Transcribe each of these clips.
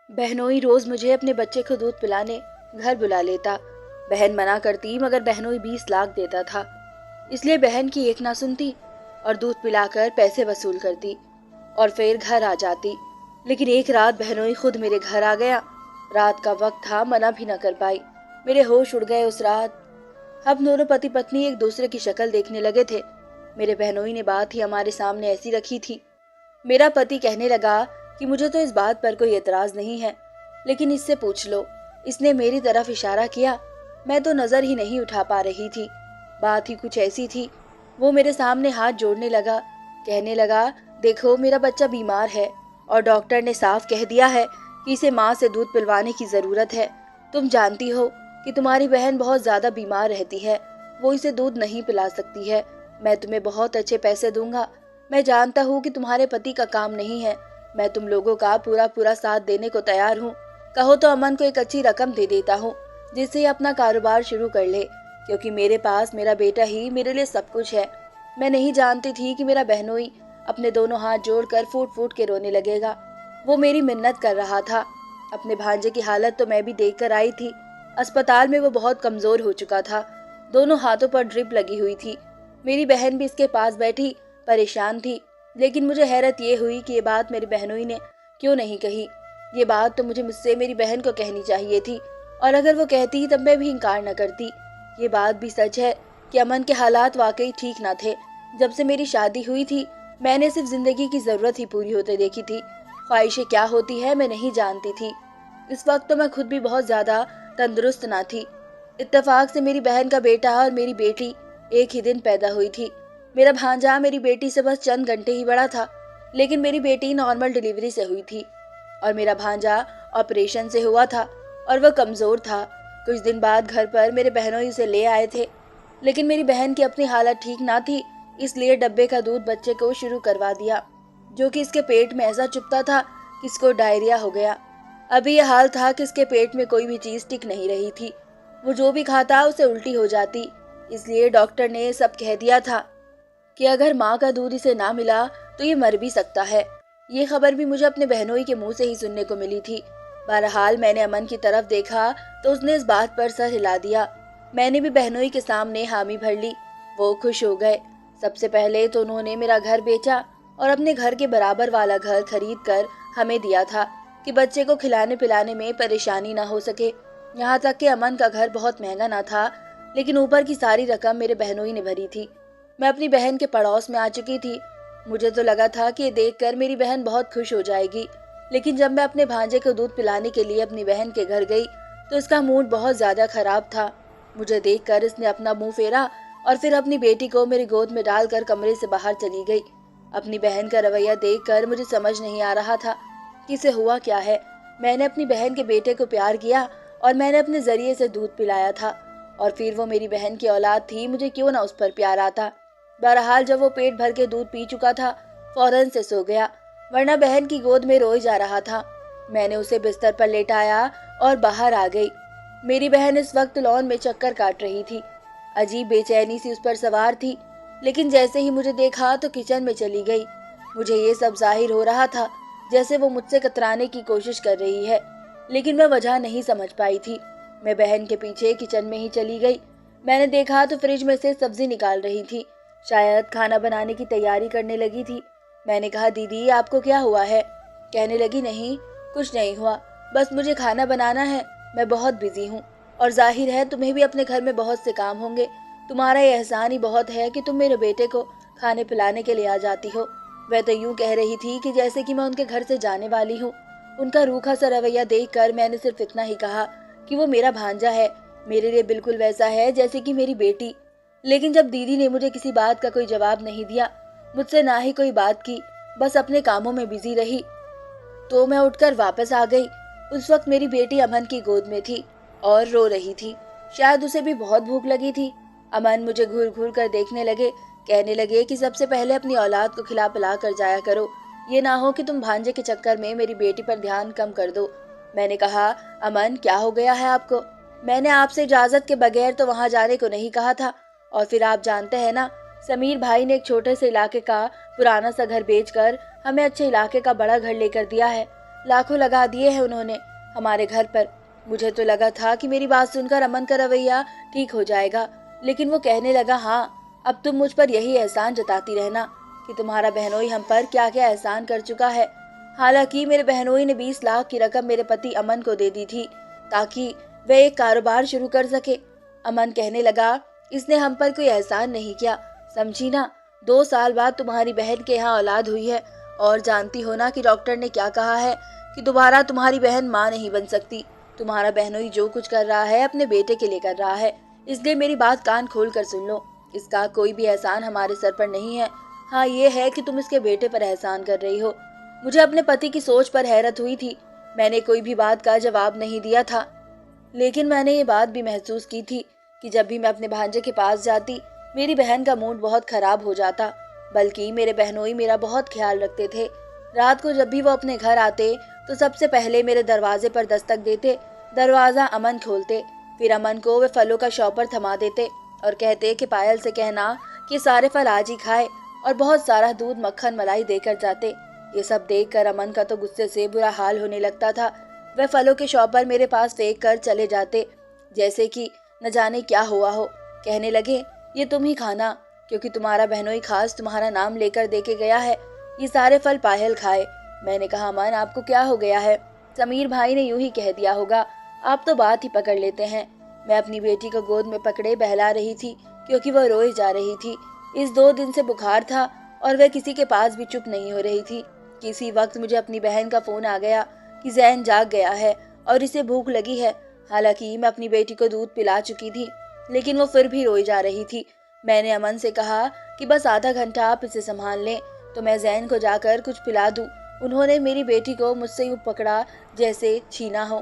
बहनोई रोज मुझे अपने बच्चे को दूध पिलाने घर बुला लेता। बहन मना करती मगर बहनोई 20 लाख देता था, इसलिए बहन की एक ना सुनती और दूध पिलाकर पैसे वसूल करती और फिर घर आ जाती। लेकिन एक रात बहनोई खुद मेरे घर आ गया। रात का वक्त था, मना भी न कर पाई। मेरे होश उड़ गए उस रात। हम दोनों पति पत्नी एक दूसरे की शक्ल देखने लगे थे। मेरे बहनोई ने बात ही हमारे सामने ऐसी रखी थी। मेरा पति कहने लगा कि मुझे तो इस बात पर कोई एतराज नहीं है, लेकिन इससे पूछ लो। इसने मेरी तरफ इशारा किया। मैं तो नजर ही नहीं उठा पा रही थी। बात ही कुछ ऐसी थी। वो मेरे सामने हाथ जोड़ने लगा, कहने लगा, देखो मेरा बच्चा बीमार है और डॉक्टर ने साफ कह दिया है कि इसे माँ से दूध पिलवाने की जरूरत है। तुम जानती हो कि तुम्हारी बहन बहुत ज्यादा बीमार रहती है, वो इसे दूध नहीं पिला सकती है। मैं तुम्हें बहुत अच्छे पैसे दूंगा। मैं जानता हूँ कि तुम्हारे पति का काम नहीं है। मैं तुम लोगों का पूरा पूरा साथ देने को तैयार हूँ। कहो तो अमन को एक अच्छी रकम दे देता हूँ जिससे अपना कारोबार शुरू कर ले, क्योंकि मेरे पास मेरा बेटा ही मेरे लिए सब कुछ है। मैं नहीं जानती थी कि मेरा बहनोई अपने दोनों हाथ जोड़कर फूट फूट के रोने लगेगा। वो मेरी मिन्नत कर रहा था। अपने भांजे की हालत तो मैं भी देख कर आई थी। अस्पताल में वो बहुत कमजोर हो चुका था। दोनों हाथों पर ड्रिप लगी हुई थी। मेरी बहन भी इसके पास बैठी परेशान थी। लेकिन मुझे हैरत ये हुई कि ये बात मेरी बहनोई ने क्यों नहीं कही। ये बात तो मुझसे मेरी बहन को कहनी चाहिए थी, और अगर वो कहती तब मैं भी इनकार न करती। ये बात भी सच है कि अमन के हालात वाकई ठीक न थे। जब से मेरी शादी हुई थी मैंने सिर्फ जिंदगी की जरूरत ही पूरी होते देखी थी। ख्वाहिशें क्या होती है मैं नहीं जानती थी। इस वक्त तो मैं खुद भी बहुत ज्यादा तंदुरुस्त ना थी। इत्तेफाक से मेरी बहन का बेटा और मेरी बेटी एक ही दिन पैदा हुई थी। मेरा भांजा मेरी बेटी से बस चंद घंटे ही बड़ा था, लेकिन मेरी बेटी नॉर्मल डिलीवरी से हुई थी और मेरा भांजा ऑपरेशन से हुआ था और वह कमजोर था। कुछ दिन बाद घर पर मेरे बहनों उसे ले आए थे, लेकिन मेरी बहन की अपनी हालत ठीक ना थी, इसलिए डब्बे का दूध बच्चे को शुरू करवा दिया, जो कि इसके पेट में ऐसा चुभता था कि इसको डायरिया हो गया। अभी यह हाल था कि इसके पेट में कोई भी चीज टिक नहीं रही थी। वो जो भी खाता उसे उल्टी हो जाती। इसलिए डॉक्टर ने सब कह दिया था कि अगर माँ का दूध इसे ना मिला तो ये मर भी सकता है। ये खबर भी मुझे अपने बहनोई के मुंह से ही सुनने को मिली थी। बहरहाल मैंने अमन की तरफ देखा तो उसने इस बात पर सर हिला दिया। मैंने भी बहनोई के सामने हामी भर ली। वो खुश हो गए। सबसे पहले तो उन्होंने मेरा घर बेचा और अपने घर के बराबर वाला घर खरीद कर हमें दिया था कि बच्चे को खिलाने पिलाने में परेशानी ना हो सके। यहाँ तक कि अमन का घर बहुत महंगा ना था, लेकिन ऊपर की सारी रकम मेरे बहनोई ने भरी थी। मैं अपनी बहन के पड़ोस में आ चुकी थी। मुझे तो लगा था कि ये देखकर मेरी बहन बहुत खुश हो जाएगी, लेकिन जब मैं अपने भांजे को दूध पिलाने के लिए अपनी बहन के घर गई तो इसका मूड बहुत ज्यादा खराब था। मुझे देखकर इसने अपना मुंह फेरा और फिर अपनी बेटी को मेरी गोद में डालकर कमरे से बाहर चली गई। अपनी बहन का रवैया देखकर मुझे समझ नहीं आ रहा था कि इसे हुआ क्या है। मैंने अपनी बहन के बेटे को प्यार किया और मैंने अपने जरिए से दूध पिलाया था, और फिर वो मेरी बहन की औलाद थी, मुझे क्यों ना उस पर प्यार आता। बहरहाल जब वो पेट भर के दूध पी चुका था फौरन से सो गया, वरना बहन की गोद में रोए जा रहा था। मैंने उसे बिस्तर पर लेटाया और बाहर आ गई। मेरी बहन इस वक्त लॉन में चक्कर काट रही थी। अजीब बेचैनी सी उस पर सवार थी, लेकिन जैसे ही मुझे देखा तो किचन में चली गई। मुझे ये सब जाहिर हो रहा था जैसे वो मुझसे कतराने की कोशिश कर रही है, लेकिन मैं वजह नहीं समझ पाई थी। मैं बहन के पीछे किचन में ही चली गई। मैंने देखा तो फ्रिज में से सब्जी निकाल रही थी, शायद खाना बनाने की तैयारी करने लगी थी। मैंने कहा, दीदी आपको क्या हुआ है? कहने लगी, नहीं कुछ नहीं हुआ, बस मुझे खाना बनाना है, मैं बहुत बिजी हूँ और जाहिर है तुम्हें भी अपने घर में बहुत से काम होंगे। तुम्हारा ये एहसान ही बहुत है कि तुम मेरे बेटे को खाने पिलाने के लिए आ जाती हो। वह तो यूं कह रही थी कि जैसे कि मैं उनके घर से जाने वाली हूँ। उनका रूखा सा रवैया देखकर मैंने सिर्फ इतना ही कहा कि वो मेरा भांजा है, मेरे लिए बिल्कुल वैसा है जैसे कि मेरी बेटी। लेकिन जब दीदी ने मुझे किसी बात का कोई जवाब नहीं दिया, मुझसे ना ही कोई बात की, बस अपने कामों में बिजी रही, तो मैं उठकर वापस आ गई। उस वक्त मेरी बेटी अमन की गोद में थी और रो रही थी। शायद उसे भी बहुत भूख लगी थी। अमन मुझे घूर घूर कर देखने लगे, कहने लगे कि सबसे पहले अपनी औलाद को खिला पिला कर जाया करो, ये ना हो कि तुम भांजे के चक्कर में मेरी बेटी पर ध्यान कम कर दो। मैंने कहा, अमन क्या हो गया है आपको? मैंने आपसे इजाजत के बगैर तो वहां जाने को नहीं कहा था, और फिर आप जानते हैं ना, समीर भाई ने एक छोटे से इलाके का पुराना सा घर बेचकर हमें अच्छे इलाके का बड़ा घर लेकर दिया है। लाखों लगा दिए हैं उन्होंने हमारे घर पर। मुझे तो लगा था कि मेरी बात सुनकर अमन का रवैया ठीक हो जाएगा, लेकिन वो कहने लगा, हाँ अब तुम मुझ पर यही एहसान जताती रहना कि तुम्हारा बहनोई हम पर क्या क्या एहसान कर चुका है। हालांकि मेरे बहनोई ने 20 लाख की रकम मेरे पति अमन को दे दी थी ताकि वह एक कारोबार शुरू कर सके। अमन कहने लगा, इसने हम पर कोई एहसान नहीं किया, समझी ना। 2 साल बाद तुम्हारी बहन के यहाँ औलाद हुई है और जानती हो ना कि डॉक्टर ने क्या कहा है कि दोबारा तुम्हारी बहन माँ नहीं बन सकती। तुम्हारा बहनोई जो कुछ कर रहा है अपने बेटे के लिए कर रहा है, इसलिए मेरी बात कान खोल कर सुन लो। इसका कोई भी एहसान हमारे सर पर नहीं है। हाँ ये है कि तुम इसके बेटे पर एहसान कर रही हो। मुझे अपने पति की सोच पर हैरत हुई थी। मैंने कोई भी बात का जवाब नहीं दिया था, लेकिन मैंने ये बात भी महसूस की थी कि जब भी मैं अपने भांजे के पास जाती मेरी बहन का मूड बहुत खराब हो जाता। बल्कि मेरे बहनोई मेरा बहुत ख्याल रखते थे। रात को जब भी वो अपने घर आते तो सबसे पहले मेरे दरवाजे पर दस्तक देते। दरवाजा अमन खोलते, फिर अमन को वे फलों का शॉपर थमा देते और कहते कि पायल से कहना कि सारे फल आज ही खाए और बहुत सारा दूध मक्खन मलाई देकर जाते। ये सब देखकर अमन का तो गुस्से से बुरा हाल होने लगता था। वह फलों के शॉपर मेरे पास फेंक कर चले जाते जैसे कि न जाने क्या हुआ हो। कहने लगे, ये तुम ही खाना, क्योंकि तुम्हारा बहनोई खास तुम्हारा नाम लेकर देके गया है। ये सारे फल पायल खाए। मैंने कहा, अमन आपको क्या हो गया है? समीर भाई ने यूं ही कह दिया होगा, आप तो बात ही पकड़ लेते हैं। मैं अपनी बेटी को गोद में पकड़े बहला रही थी क्योंकि वह रोई जा रही थी। इस 2 दिन से बुखार था और वह किसी के पास भी चुप नहीं हो रही थी। किसी वक्त मुझे अपनी बहन का फोन आ गया कि जैन जाग गया है और इसे भूख लगी है। हालांकि मैं अपनी बेटी को दूध पिला चुकी थी, लेकिन वो फिर भी रोई जा रही थी। मैंने अमन से कहा कि बस आधा घंटा आप इसे संभाल लें तो मैं जैन को जाकर कुछ पिला दूं। उन्होंने मेरी बेटी को मुझसे यूं पकड़ा जैसे छीना हो।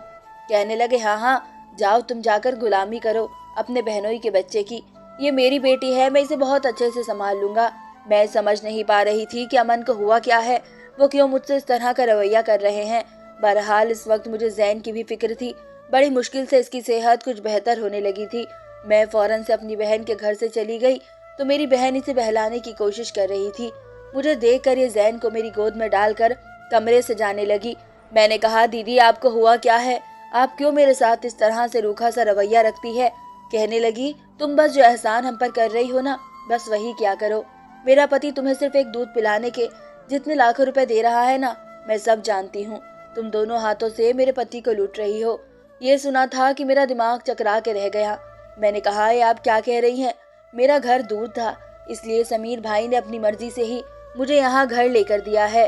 कहने लगे, हाँ हाँ जाओ, तुम जाकर गुलामी करो अपने बहनोई के बच्चे की। ये मेरी बेटी है, मैं इसे बहुत अच्छे से संभाल लूंगा। मैं समझ नहीं पा रही थी कि अमन को हुआ क्या है, वो क्यों मुझसे इस तरह का रवैया कर रहे हैं। बहरहाल इस वक्त मुझे जैन की भी फिक्र थी। बड़ी मुश्किल से इसकी सेहत कुछ बेहतर होने लगी थी। मैं फौरन से अपनी बहन के घर से चली गई तो मेरी बहन इसे बहलाने की कोशिश कर रही थी। मुझे देखकर ये जैन को मेरी गोद में डालकर कमरे से जाने लगी। मैंने कहा, दीदी आपको हुआ क्या है? आप क्यों मेरे साथ इस तरह से रूखा सा रवैया रखती है? कहने लगी, तुम बस जो एहसान हम पर कर रही हो ना, बस वही क्या करो। मेरा पति तुम्हें सिर्फ एक दूध पिलाने के जितने लाखों रुपए दे रहा है ना, मैं सब जानती हूँ। तुम दोनों हाथों से मेरे पति को लूट रही हो। ये सुना था कि मेरा दिमाग चकरा के रह गया। मैंने कहा, ये आप क्या कह रही हैं? मेरा घर दूर था, इसलिए समीर भाई ने अपनी मर्जी से ही मुझे यहाँ घर लेकर दिया है।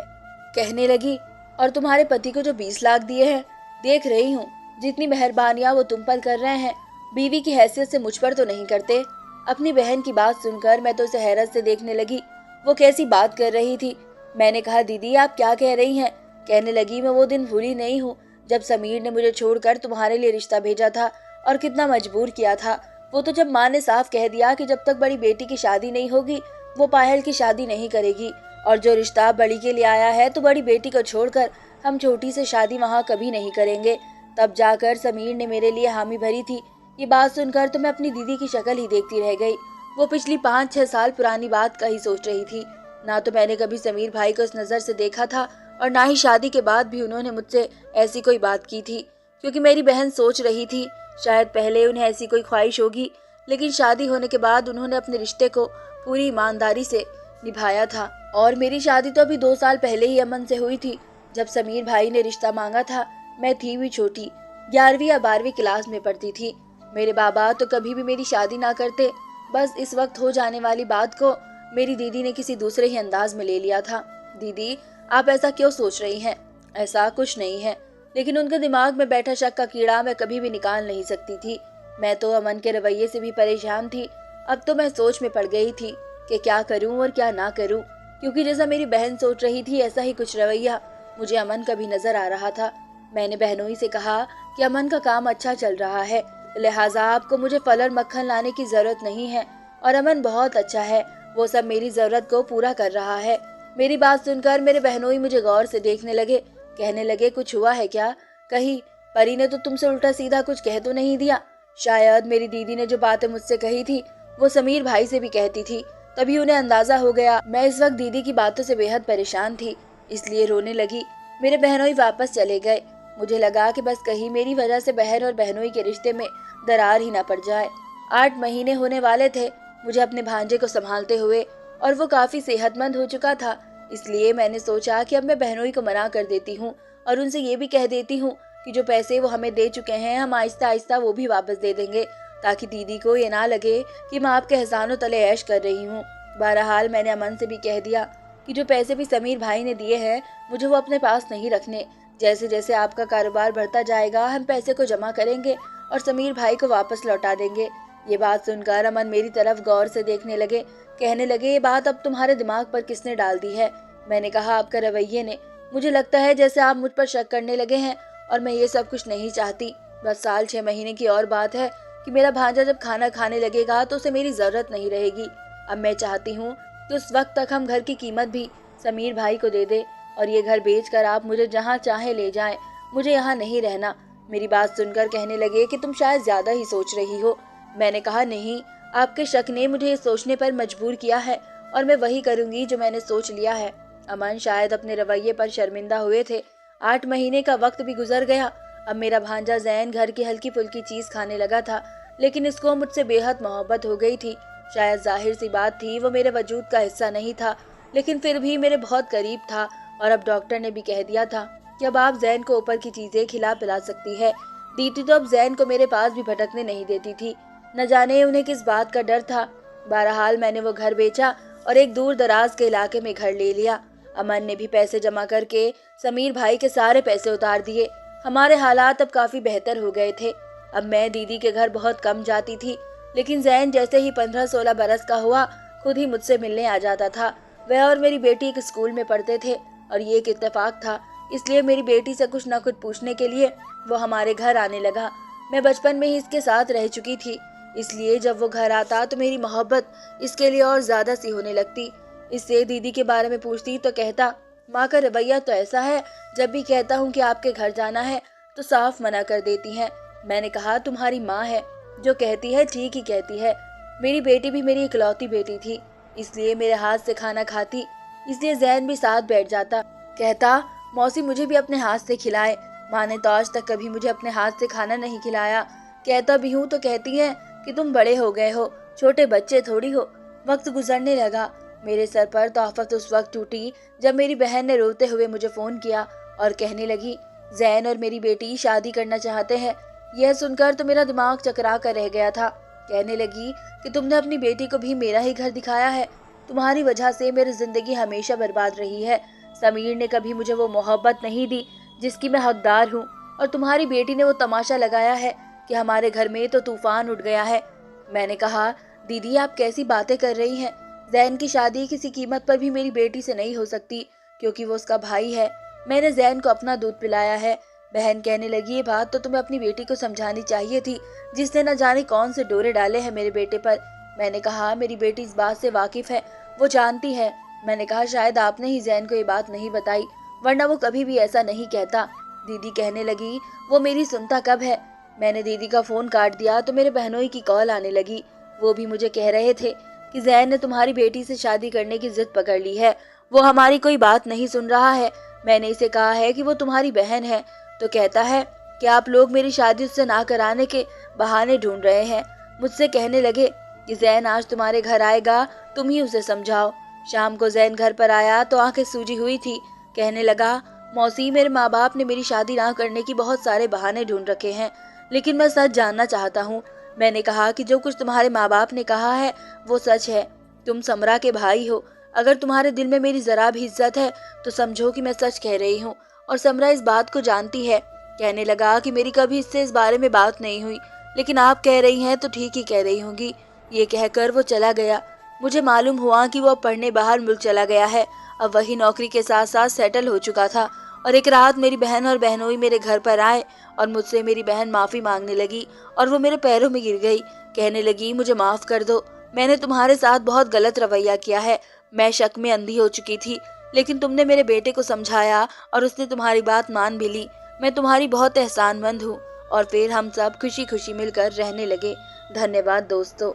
कहने लगी, और तुम्हारे पति को जो 20 लाख दिए हैं, देख रही हूँ जितनी मेहरबानियाँ वो तुम पर कर रहे हैं, बीवी की हैसियत से मुझ पर तो नहीं करते। अपनी बहन की बात सुनकर मैं तो उसे हैरत से देखने लगी। वो कैसी बात कर रही थी। मैंने कहा, दीदी आप क्या कह रही हैं? कहने लगी, मैं वो दिन भूली नहीं हूँ जब समीर ने मुझे छोड़कर तुम्हारे लिए रिश्ता भेजा था और कितना मजबूर किया था। वो तो जब माँ ने साफ कह दिया कि जब तक बड़ी बेटी की शादी नहीं होगी वो पायल की शादी नहीं करेगी, और जो रिश्ता बड़ी के लिए आया है तो बड़ी बेटी को छोड़कर हम छोटी से शादी वहाँ कभी नहीं करेंगे। तब जाकर समीर ने मेरे लिए हामी भरी थी। ये बात सुनकर तो मैं अपनी दीदी की शक्ल ही देखती रह गई। वो पिछली 5-6 साल पुरानी बात का ही सोच रही थी। ना तो मैंने कभी समीर भाई को इस नज़र से देखा था और ना ही शादी के बाद भी उन्होंने मुझसे ऐसी कोई बात की थी, क्योंकि मेरी बहन सोच रही थी शायद पहले उन्हें ऐसी कोई ख्वाहिश होगी, लेकिन शादी होने के बाद उन्होंने अपने रिश्ते को पूरी ईमानदारी से निभाया था। और मेरी शादी तो अभी 2 साल पहले ही अमन से हुई थी। जब समीर भाई ने रिश्ता मांगा था मैं थी भी छोटी, 11वीं या 12वीं क्लास में पढ़ती थी। मेरे बाबा तो कभी भी मेरी शादी ना करते, बस इस वक्त हो जाने वाली बात को मेरी दीदी ने किसी दूसरे ही अंदाज में ले लिया था। दीदी आप ऐसा क्यों सोच रही हैं? ऐसा कुछ नहीं है, लेकिन उनके दिमाग में बैठा शक का कीड़ा मैं कभी भी निकाल नहीं सकती थी। मैं तो अमन के रवैये से भी परेशान थी। अब तो मैं सोच में पड़ गई थी कि क्या करूं और क्या ना करूं, क्योंकि जैसा मेरी बहन सोच रही थी ऐसा ही कुछ रवैया मुझे अमन का भी नजर आ रहा था। मैंने बहनोई से कहा कि अमन का काम अच्छा चल रहा है, लिहाजा आपको मुझे फल और मक्खन लाने की जरूरत नहीं है, और अमन बहुत अच्छा है, वो सब मेरी जरूरत को पूरा कर रहा है। मेरी बात सुनकर मेरे बहनोई मुझे गौर से देखने लगे। कहने लगे, कुछ हुआ है क्या? कहीं परी ने तो तुमसे उल्टा सीधा कुछ कह तो नहीं दिया? शायद मेरी दीदी ने जो बातें मुझसे कही थी वो समीर भाई से भी कहती थी, तभी उन्हें अंदाजा हो गया। मैं इस वक्त दीदी की बातों से बेहद परेशान थी, इसलिए रोने लगी। मेरे बहनोई वापस चले गए। मुझे लगा कि बस कहीं मेरी वजह से बहन और बहनोई के रिश्ते में दरार ही ना पड़ जाए। 8 महीने होने वाले थे मुझे अपने भांजे को संभालते हुए, और वो काफी सेहतमंद हो चुका था। इसलिए मैंने सोचा कि अब मैं बहनोई को मना कर देती हूँ और उनसे ये भी कह देती हूँ कि जो पैसे वो हमें दे चुके हैं हम आहिस्ता आहिस्ता वो भी वापस दे देंगे, ताकि दीदी को ये ना लगे कि मैं आपके एहसानों तले ऐश कर रही हूँ। बहरहाल मैंने अमन से भी कह दिया कि जो पैसे भी समीर भाई ने दिए हैं मुझे वो अपने पास नहीं रखने। जैसे जैसे आपका कारोबार बढ़ता जाएगा हम पैसे को जमा करेंगे और समीर भाई को वापस लौटा देंगे। ये बात सुनकर अमन मेरी तरफ गौर से देखने लगे। कहने लगे, ये बात अब तुम्हारे दिमाग पर किसने डाल दी है? मैंने कहा, आपका रवैये ने। मुझे लगता है जैसे आप मुझ पर शक करने लगे हैं, और मैं ये सब कुछ नहीं चाहती। बस साल 6 महीने की और बात है कि मेरा भांजा जब खाना खाने लगेगा तो उसे मेरी जरूरत नहीं रहेगी। अब मैं चाहती हूँ कि उस वक्त तक हम घर की कीमत भी समीर भाई को दे दे और ये घर बेचकर आप मुझे जहाँ चाहे ले जाएं। मुझे यहाँ नहीं रहना। मेरी बात सुनकर कहने लगे कि तुम शायद ज्यादा ही सोच रही हो। मैंने कहा, नहीं, आपके शक ने मुझे सोचने पर मजबूर किया है और मैं वही करूंगी जो मैंने सोच लिया है। अमन शायद अपने रवैये पर शर्मिंदा हुए थे। 8 महीने का वक्त भी गुजर गया। अब मेरा भांजा जैन घर की हल्की फुल्की चीज खाने लगा था, लेकिन इसको मुझसे बेहद मोहब्बत हो गई थी। शायद जाहिर सी बात थी, वो मेरे वजूद का हिस्सा नहीं था, लेकिन फिर भी मेरे बहुत करीब था। और अब डॉक्टर ने भी कह दिया था कि अब आप जैन को ऊपर की चीजें खिला पिला सकती है। दीदी तो अब जैन को मेरे पास भी भटकने नहीं देती थी। न जाने उन्हें किस बात का डर था। बहरहाल मैंने वो घर बेचा और एक दूर दराज के इलाके में घर ले लिया। अमन ने भी पैसे जमा करके समीर भाई के सारे पैसे उतार दिए। हमारे हालात अब काफी बेहतर हो गए थे। अब मैं दीदी के घर बहुत कम जाती थी, लेकिन जैन जैसे ही 15-16 बरस का हुआ खुद ही मुझसे मिलने आ जाता था। वह और मेरी बेटी एक स्कूल में पढ़ते थे और ये एक इत्तेफाक था, इसलिए मेरी बेटी से कुछ न कुछ पूछने के लिए वो हमारे घर आने लगा। मैं बचपन में ही इसके साथ रह चुकी थी, इसलिए जब वो घर आता तो मेरी मोहब्बत इसके लिए और ज्यादा सी होने लगती। इससे दीदी के बारे में पूछती तो कहता, माँ का रवैया तो ऐसा है, जब भी कहता हूँ कि आपके घर जाना है तो साफ मना कर देती हैं। मैंने कहा, तुम्हारी माँ है, जो कहती है ठीक ही कहती है। मेरी बेटी भी मेरी इकलौती बेटी थी, इसलिए मेरे हाथ से खाना खाती। इसलिए जैन भी साथ बैठ जाता, कहता, मौसी मुझे भी अपने हाथ से खिलाए। माँ ने तो आज तक कभी मुझे अपने हाथ से खाना नहीं खिलाया। कहता भी हूँ तो कहती है कि तुम बड़े हो गए हो, छोटे बच्चे थोड़ी हो। वक्त गुजरने लगा। मेरे सर पर तोहफत उस वक्त टूटी जब मेरी बहन ने रोते हुए मुझे फोन किया और कहने लगी, जैन और मेरी बेटी शादी करना चाहते हैं। यह सुनकर तो मेरा दिमाग चकरा कर रह गया था। कहने लगी कि तुमने अपनी बेटी को भी मेरा ही घर दिखाया है। तुम्हारी वजह से मेरी जिंदगी हमेशा बर्बाद रही है। समीर ने कभी मुझे वो मोहब्बत नहीं दी जिसकी मैं हकदार हूँ, और तुम्हारी बेटी ने वो तमाशा लगाया है कि हमारे घर में तो तूफान उठ गया है। मैंने कहा, दीदी आप कैसी बातें कर रही हैं? जैन की शादी किसी कीमत पर भी मेरी बेटी से नहीं हो सकती, क्योंकि वो उसका भाई है। मैंने जैन को अपना दूध पिलाया है। बहन कहने लगी, ये बात तो तुम्हें अपनी बेटी को समझानी चाहिए थी, जिसने न जाने कौन से डोरे डाले हैं मेरे बेटे पर। मैंने कहा, मेरी बेटी इस बात से वाकिफ है, वो जानती है। मैंने कहा, शायद आपने ही जैन को ये बात नहीं बताई, वरना वो कभी भी ऐसा नहीं कहता। दीदी कहने लगी, वो मेरी सुनता कब है? मैंने दीदी का फोन काट दिया तो मेरे बहनोई की कॉल आने लगी। वो भी मुझे कह रहे थे कि जैन ने तुम्हारी बेटी से शादी करने की जिद पकड़ ली है, वो हमारी कोई बात नहीं सुन रहा है। मैंने इसे कहा है कि वो तुम्हारी बहन है, तो कहता है कि आप लोग मेरी शादी उससे ना कराने के बहाने ढूंढ रहे हैं। मुझसे कहने लगे कि जैन आज तुम्हारे घर आएगा, तुम ही उसे समझाओ। शाम को जैन घर पर आया तो आंखें सूजी हुई थी। कहने लगा, मौसी मेरे माँ बाप ने मेरी शादी ना करने की बहुत सारे बहाने ढूंढ रखे हैं, लेकिन मैं सच जानना चाहता हूँ। मैंने कहा कि जो कुछ तुम्हारे माँ बाप ने कहा है वो सच है। तुम समरा के भाई हो। अगर तुम्हारे दिल में मेरी जरा भी इज्जत है तो समझो कि मैं सच कह रही हूँ, और समरा इस बात को जानती है। कहने लगा कि मेरी कभी इससे इस बारे में बात नहीं हुई, लेकिन आप कह रही हैं तो ठीक ही कह रही होंगी। ये कहकर वो चला गया। मुझे मालूम हुआ कि वो पढ़ने बाहर मुल्क चला गया है। अब वही नौकरी के साथ साथ सेटल हो चुका था। और एक रात मेरी बहन और बहनोई मेरे घर पर आए और मुझसे मेरी बहन माफी मांगने लगी और वो मेरे पैरों में गिर गई। कहने लगी, मुझे माफ कर दो, मैंने तुम्हारे साथ बहुत गलत रवैया किया है। मैं शक में अंधी हो चुकी थी, लेकिन तुमने मेरे बेटे को समझाया और उसने तुम्हारी बात मान भी ली। मैं तुम्हारी बहुत एहसानमंद हूँ। और फिर हम सब खुशी खुशी मिलकर रहने लगे। धन्यवाद दोस्तों।